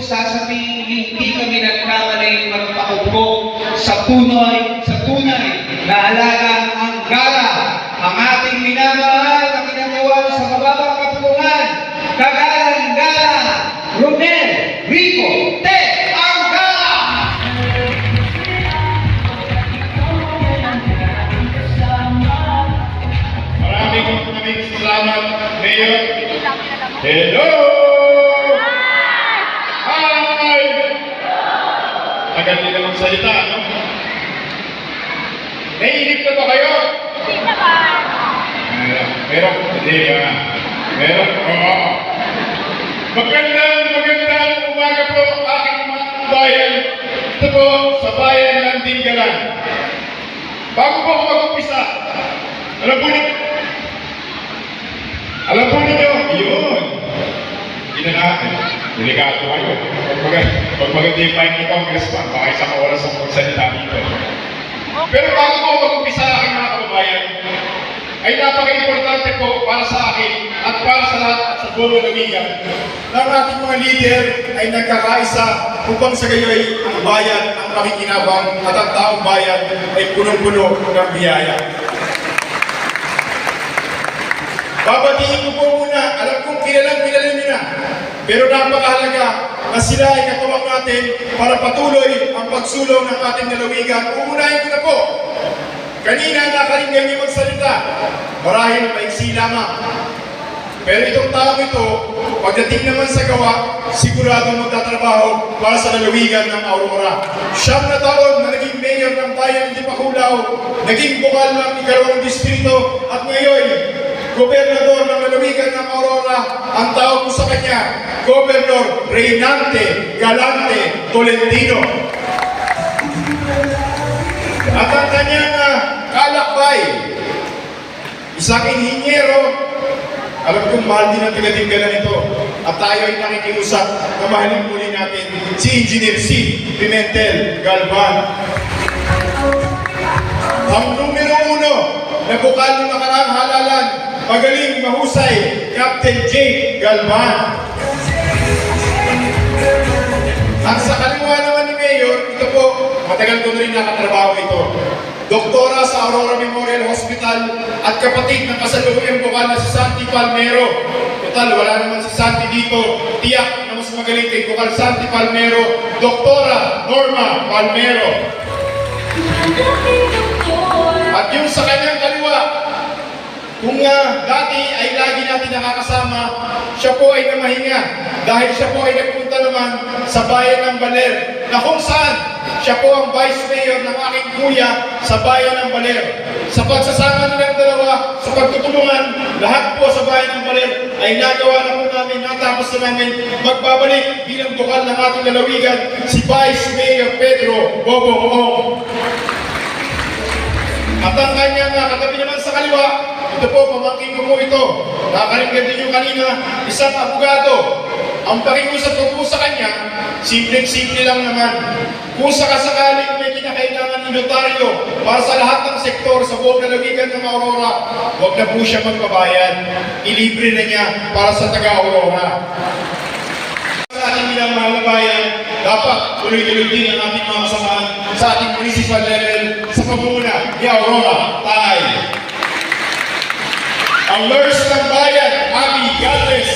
sasabihin hindi kami nagkamaling magpakupok sa tunay na alaga ang gala, ang ating minamahal na kinagawa sa mababang kapulungan, kagalang gala, Romel Rico Te Angala! Maraming salamat, Mayor. Hello! Hi! Agad din naman salita, no? Naiinip na ba kayo? Hindi naman. Meron? Hindi ba? Meron? Oo. Magandang umaga po aking mga bayan. Ito po sa bayan ng Dingalan. Bago po ako mag-umpisa, alam po ninyo, yun. Hindi na natin. Delikado kayo. Pag maganda yung mind ni Congressman, baka isang oras ang magsalita dito. Pero bago po mag-umpisa aking mga kababayan, ay napaka-importante po para sa akin at para sa lahat at sa buong lalawigan na ang ating mga leader ay nagkakaisa upang sa gayoy ang bayan ang makikinabang at ang taong bayan ay punong-puno ng biyaya. Babatiin ko po muna, alam kong kilala nyo na, pero napakahalaga na sila ay katuwang natin para patuloy ang pagsulong ng ating lalawigan. Uunahin ko na po. Kanina nakaringgan niyo magsalita. Marahil maiksi lamang. Pero itong taong ito, pagdating naman sa gawa, sigurado magtatrabaho para sa lalawigan ng Aurora. 9 na taon na naging mayor ng bayan ng Dipakulaw, naging bukal ng 2 distrito, at ngayon, gobernador ng lalawigan ng Aurora, ang tawag ko sa kanya, Gobernador Reynante Galante Tolentino. At ang kanyang kalakbay, isang inhinyero, alam kong mahal din ang taga-Dingalan ito, at tayo ay nakikiusap na mahalin muli natin si Engineer C. Pimentel Galvan. Ang numero 1 na bukal ng nakaraang halalan, magaling mahusay, Captain J. Galvan. At sa kaliwa naman ni Mayor, ito po, matagal ko na rin nakatrabaho ito. Doktora sa Aurora Memorial Hospital at kapatid ng kasalukuyang bukal na si Santi Palmero. Total, wala naman si Santi dito. Tiyak na mas magaling kay bukal Santi Palmero, Doktora Norma Palmero. At yung sa kanyang kaliwa, kung dati ay lagi natin nakakasama, siya po ay namahinga dahil siya po ay nagpunta naman sa bayan ng Baler, na kung saan siya po ang vice mayor ng aking kuya sa bayan ng Baler. Sa pagsasama nilang dalawa, sa pagtutulungan, lahat po sa bayan ng Baler ay nagawa na po namin, natapos na namin magbabalik bilang bukal ng ating lalawigan si Vice Mayor Pedro Bobo Oong. At ang kanyang katabi naman sa kaliwa, ito po, pamangkin ko po ito. Nakaringgan din yung kanina, isang abogado. Ang pakiusap ko po sa kanya, simple-simple lang naman. Kung sakasakaling may kinakailangan ni notaryo para sa lahat ng sektor sa buong lalawigan ng Aurora, huwag na po siya magbabayad. Ilibre na niya para sa taga-Aurora. Sa ating bilang mga bayan, dapat tuloy-tuloy din ang ating mga kasamahan sa ating municipal level sa pamumuna ni Aurora Tanay. Ang nurse ng bayan, Abby Galvez.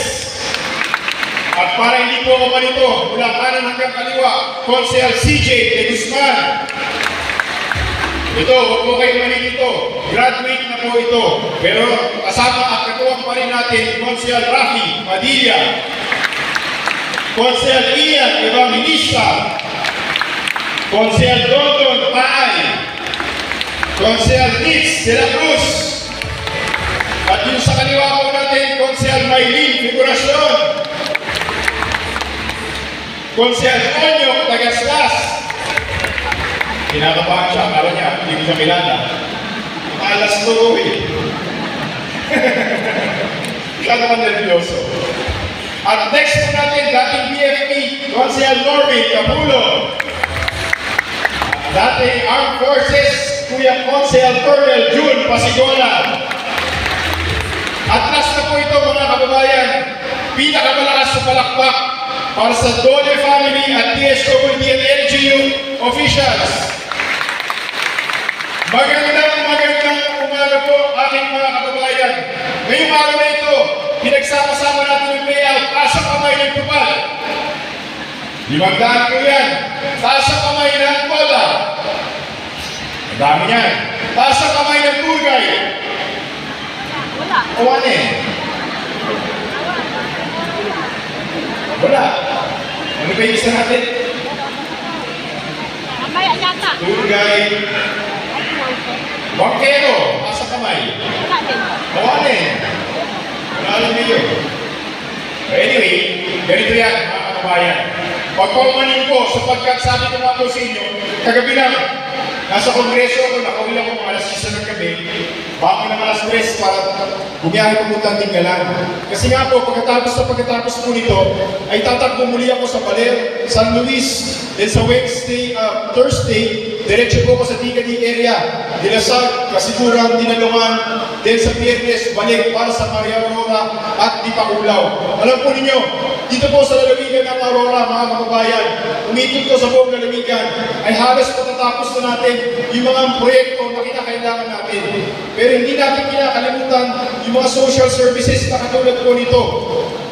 At para hindi po ako malito, mula kanan hanggang kaliwa, Konsehal CJ de Guzman. Ito, huwag po kayo malilito. Graduate na po ito. Pero kasama at katuwang pa rin natin, Konsehal Rafi Padilla. Konsehal Ian Evangelista. Konsehal Dondon Paay. Konsehal Nitz de la Cruz. At yung sa kaliwa po natin, Konsehal Maylin Figuracion. Konsehal Onyok Tagaslas. Kinakabahan siya, akala niya, hindi ko siya kilala. Alas to eh. Siya naman nervyoso. At next po natin, dating BFP, Konsehal Norby Capulo. Dating Armed Forces, Kuya Konsehal Colonel June Pasigola. At last na po ito mga kababayan, pinakamalakas sa palakpak, para sa Dole family at DSWD and LGU officials. Magandang umaga po aking mga kababayan. Ngayong araw na ito, pinagsama-sama natin yung layout, taas ang kamay ng tupad. 500 po yan. Taas ang kamay ng bola. Madami yan. Taas ang kamay ng tour guide. Wala. O ano eh? Wala. Ano ba yung isa natin? Mamaya yata. Tour guide. Bangkero. Taas ang kamay. Wala din. O ano eh? Wala lang niyo. Anyway, ganito yan, mga kababayan. Pagpaumanin ko, sapagkat sabi ko nga po sa inyo, kagabi lang, nasa kongreso ako, nakawin ako mga alas 6 ng gabi, bago ng alas 3 para bumiyahe pumunta ng Tinggalan. Kasi nga po, pagkatapos po nito, ay tatakbo muli ako sa Baler, San Luis, then sa Thursday, diretso po ako sa Tigadi area, Dilasag, Kasiguran, Dinalungan, then sa Piernes, balik para sa Maria Aurora at Dipakulaw. Alam po ninyo, dito po sa lalawigan ng Aurora, mga kababayan, umikot ko sa buong lalawigan, ay halos matatapos na natin yung mga proyekto na kinakailangan natin. Pero hindi natin kinakalimutan yung mga social services na katulad po nito.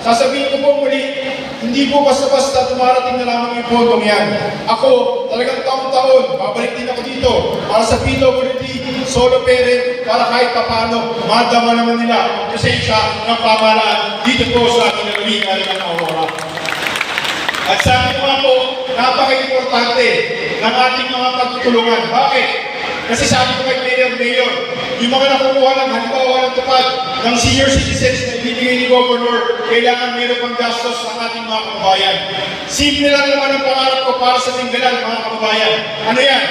Sasabihin ko po muli, hindi po basta-basta dumarating na lamang yung pondong yan. Ako, talagang taon-taon, babalik din ako dito para sa PWD, solo parent, para kahit papano, madama naman nila ang presensya ng pamahalaan dito po sa ating lalawigan ng Aurora. At sabi ko nga po, napaka-importante ng ating mga pagtutulungan. Bakit? Kasi sabi ko kay Mayor, yung mga nakukuha ng halimbawa ng tupad ng senior citizens na ibibigay ni Governor, kailangan mayroon pang gastos ng ating mga kababayan. Simple lang naman ang pangarap ko para sa Tinggalan, mga kababayan. Ano yan?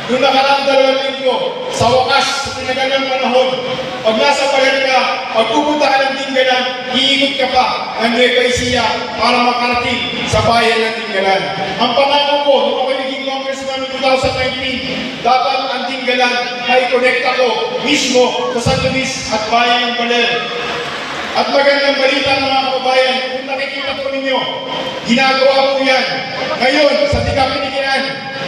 Noong nakaraang 2 linggo, sa wakas, sa tinagal ng panahon, pag nasa Baler ka, pag pupunta ka ng Tinggalan, iikot ka pa ng Nueva Ecija para makarating sa bayan ng Tinggalan. Ang pangako ko, nung ako naging congressman noong 2019, dapat ang Tinggalan ay connect ako mismo sa San Luis at bayan ng Baler. At magandang balita mga kababayan, kung nakikita po ninyo, ginagawa po yan. Ngayon, sa Tigapinikian,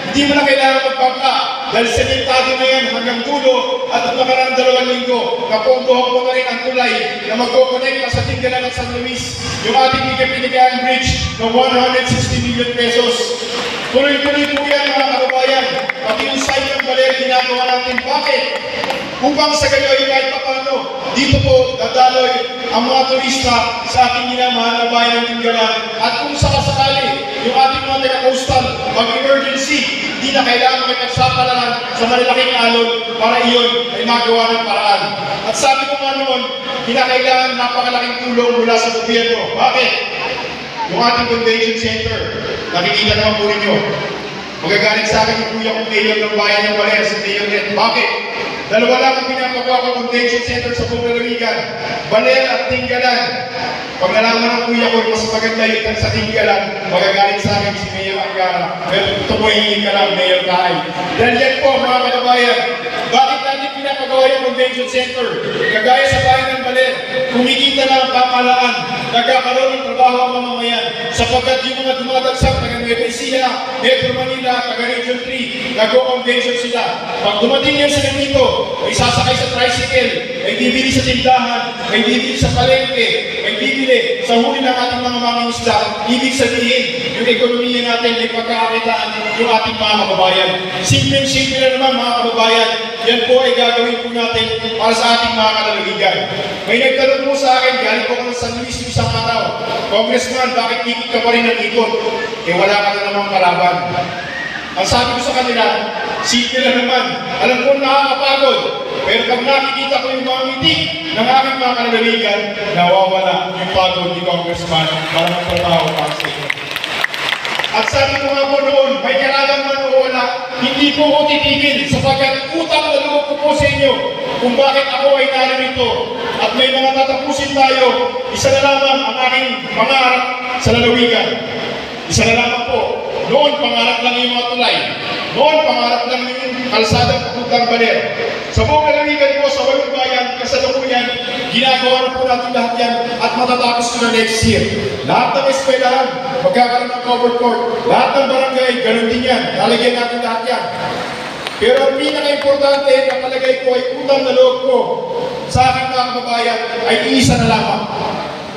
hindi mo na kailangan magpangka dahil sementado na yan hanggang dulo at nakarang 2 linggo, napunduhan ko na rin ang tulay na magkoconnect sa Tinggalan at San Luis, yung ating Tigapinikian Bridge ng 160 million pesos. Tuloy-tuloy po yan mga kababayan, pati yung site ng Baler ginagawa natin. Bakit? Upang sa gayoy kahit paano, dito po dadaloy ang mga turista sa ating minamahal na bayan ng Tinggalan. At kung sakasakali, yung ating mga taga-coastal, pag-emergency, hindi na kailangan makipagsapalaran sa malalaking alon para iyon ay magawa ng paraan. At sabi ko nga noon, kinakailangan napakalaking tulong mula sa gobyerno. Bakit? Yung ating convention center, nakikita naman po ninyo, magagaling sa akin yung kuya kong mayor ng bayan ng Baler, si Mayor Ed. Bakit? Dalawa lang ang pinapagawa ko convention center sa buong lalawigan, Baler at Tinggalan. Pag nalaman ng kuya ko, mas maganda yung sa Tinggalan, magagaling sa akin si Mayor Angara. Pero tumuhin ka lang, Mayor Kaay. Dahil yan po, mga kababayan, bakit natin pinapagawa yung convention center? Kagaya sa bayan ng Baler, kumikita na ang pamahalaan, nagkakaroon ng trabaho ang mamamayan, sapagkat yung mga dumadagsak, taga Nueva Ecija, Metro Manila, taga Region 3, nag-convention sila. Pag dumating yan sila dito, may sasakay sa tricycle, may bibili sa tindahan, may bibili sa palengke, may bibili sa huli ng ating mga mangingisda. Ibig sabihin, yung ekonomiya natin ay pagkakakitaan yung ating mga kababayan. Simple-simple na naman mga kababayan, yan po ay gagawin po natin para sa ating mga kalalawigan. May nagtanong po sa akin, galing po ako ng San Luis isang araw, Congressman, bakit ikot ka pa rin ng ikot? Eh wala ka na namang kalaban. Ang sabi ko sa kanila, simple na naman. Alam ko nakakapagod. Pero pag nakikita ko yung mga ngiti ng aking mga kalalawigan, nawawala yung pagod ni Congressman para magtrabaho para sa inyo. At sabi ko nga po noon, may kailangan man o wala, hindi po ko titigil sapagkat utang na loob ko po sa inyo kung bakit ako ay narito. At may mga tatapusin tayo, isa na lamang ang aking pangarap sa lalawigan. Isa na lamang po. Noon, pangarap lang yung mga tulay. Noon, pangarap lang yung kalsadang papuntang Baler. Sa buong lalawigan po, sa 8 bayan, kasalukuyan, ginagawa na po natin lahat yan at matatapos ko na next year. Lahat ng eskwelahan, magkakaroon ng covered court. Lahat ng barangay, ganun din yan. Lalagyan natin lahat yan. Pero ang pinaka-importante na palagay ko ay utang na loob ko sa aking mga kababayan ay isa na lamang.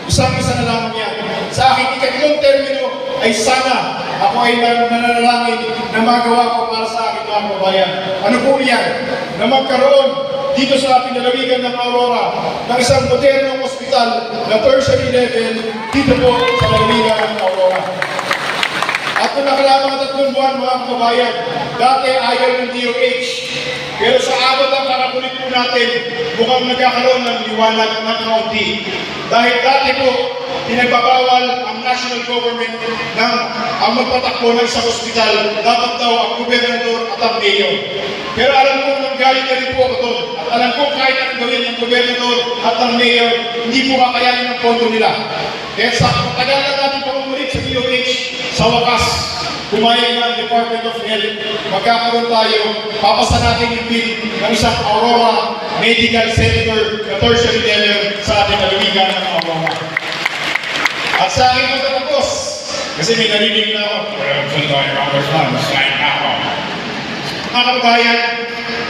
Isang-isa na lamang yan. Sa aking ikatlong termino ay sana ako ay nananalangin na magawa ko para sa aking mga kababayan. Ano po yan? Na magkaroon dito sa ating lalawigan ng Aurora ng isang modernong ospital na tertiary level dito po sa lalawigan ng Aurora. At kung nakalamang 3 buwan mga kababayan, dati ayaw ng DOH. Pero sa abot ang karakulit po natin, mukhang nagkakaroon ng liwanag ng kaunti. Dahil dati po, pinagbabawal ang national government ng ang magpatakbo ng isang ospital, dapat daw ang gobernador at ang mayor. Pero alam ko nang galing na rin po ako doon. At alam ko kahit ang gawin ng gobernador at ang mayor, hindi po kakayanin ang pondo nila. Kaya sa pagtagal na natin pamumulit sa DOH, sa wakas, kumayag na ang Department of Health, magkakaroon tayo, papasa natin yung bill ng isang Aurora Medical Center na tertiary level sa ating lalawigan ng Aurora. At sa akin magtatapos, kasi may narinig na ako, mga kababayan,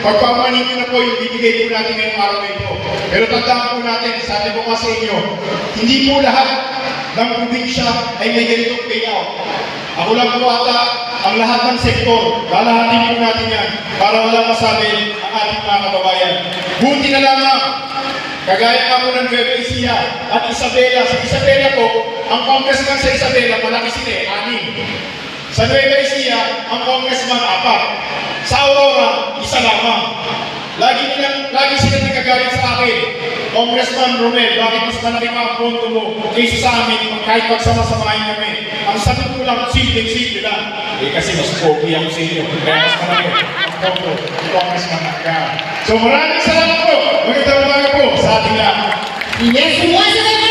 pagpapanin nyo na po yung bibigay po natin ngayong araw na ito. Pero tandaan po natin, sabi ko kasi inyo, hindi po lahat ng probinsya ay may ganitong payout. Ako lang po ata ang lahat ng sektor, lalahatin po natin yan para walang masabi ang ating mga kababayan. Buti na lamang, kagaya nga po ng Nueva Ecija at Isabela. Sa Isabela po, ang congressman sa Isabela, malaki sila, 6. Sa Nueva Ecija, ang congressman 4. Sa Aurora, isa lamang. Lagi sila nagagalit sa akin. Congressman Romel, bakit mas malaki pa ang pondo mo kaysa sa amin kahit pagsama-samahin kami? Ang sabi ko lang, simple lang. Kasi mas pogi ako sa inyo. Kaya mas malaki ang pondo. Congressman Aga. So maraming salamat po. Magandang umaga po sa ating lahat. Yes, once again,